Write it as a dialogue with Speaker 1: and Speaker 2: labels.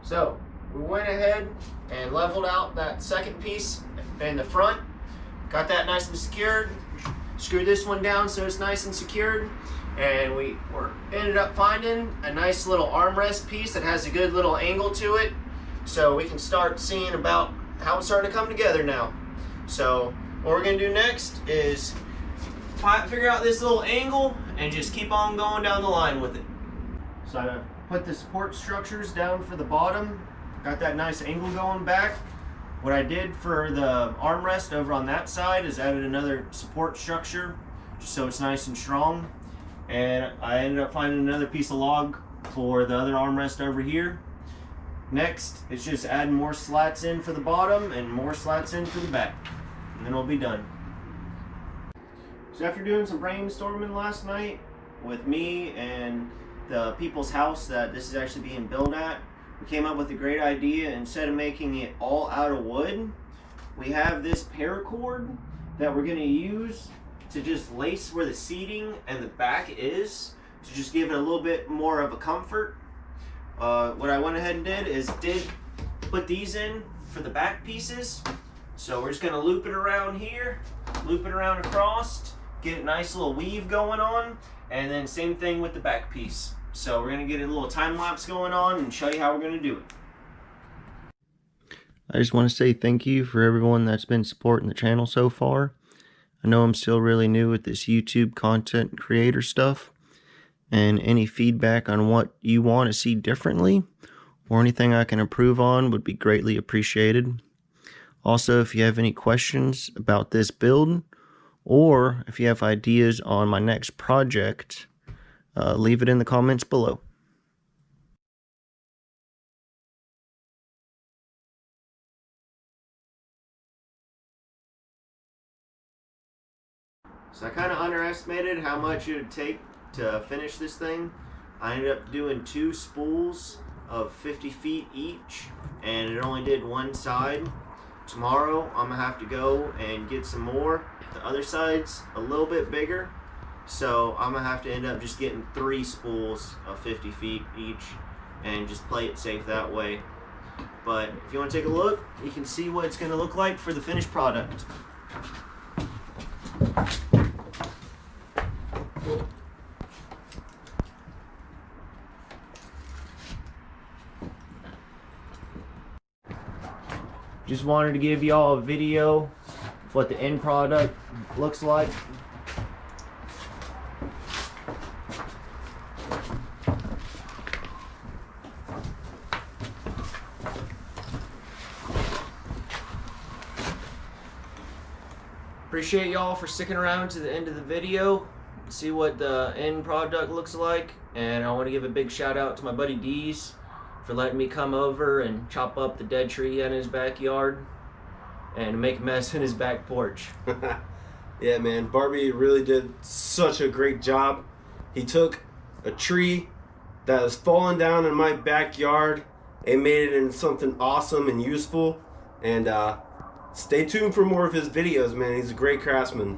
Speaker 1: So we went ahead and leveled out that second piece in the front. Got that nice and secured. Screwed this one down so it's nice and secured. And we ended up finding a nice little armrest piece that has a good little angle to it. So we can start seeing about how it's starting to come together now. So what we're gonna do next is figure out this little angle and just keep on going down the line with it. So I put the support structures down for the bottom. Got that nice angle going back. What I did for the armrest over on that side is added another support structure just so it's nice and strong. And I ended up finding another piece of log for the other armrest over here. Next, it's just adding more slats in for the bottom and more slats in for the back. And then we'll be done. So after doing some brainstorming last night with me and the people's house that this is actually being built at, we came up with a great idea. Instead of making it all out of wood, we have this paracord that we're going to use to just lace where the seating and the back is to just give it a little bit more of a comfort. What I went ahead and did put these in for the back pieces. So we're just going to loop it around here, loop it around across, get a nice little weave going on, and then same thing with the back piece. So we're going to get a little time lapse going on and show you how we're going to do it.
Speaker 2: I just want to say thank you for everyone that's been supporting the channel so far. I know I'm still really new with this YouTube content creator stuff, and any feedback on what you want to see differently or anything I can improve on would be greatly appreciated. Also, if you have any questions about this build, or if you have ideas on my next project, leave it in the comments below.
Speaker 1: So I kind of underestimated how much it would take to finish this thing. I ended up doing 2 spools of 50 feet each, and it only did one side. Tomorrow I'm gonna have to go and get some more. The other side's a little bit bigger, so I'm gonna have to end up just getting 3 spools of 50 feet each and just play it safe that way. But if you want to take a look, you can see what it's gonna look like for the finished product. Just wanted to give y'all a video of what the end product looks like. Appreciate y'all for sticking around to the end of the video, see what the end product looks like. And I want to give a big shout out to my buddy Deez for letting me come over and chop up the dead tree in his backyard and make a mess in his back porch.
Speaker 3: Yeah, man, Barbie really did such a great job. He took a tree that was falling down in my backyard and made it into something awesome and useful. And stay tuned for more of his videos, man. He's a great craftsman.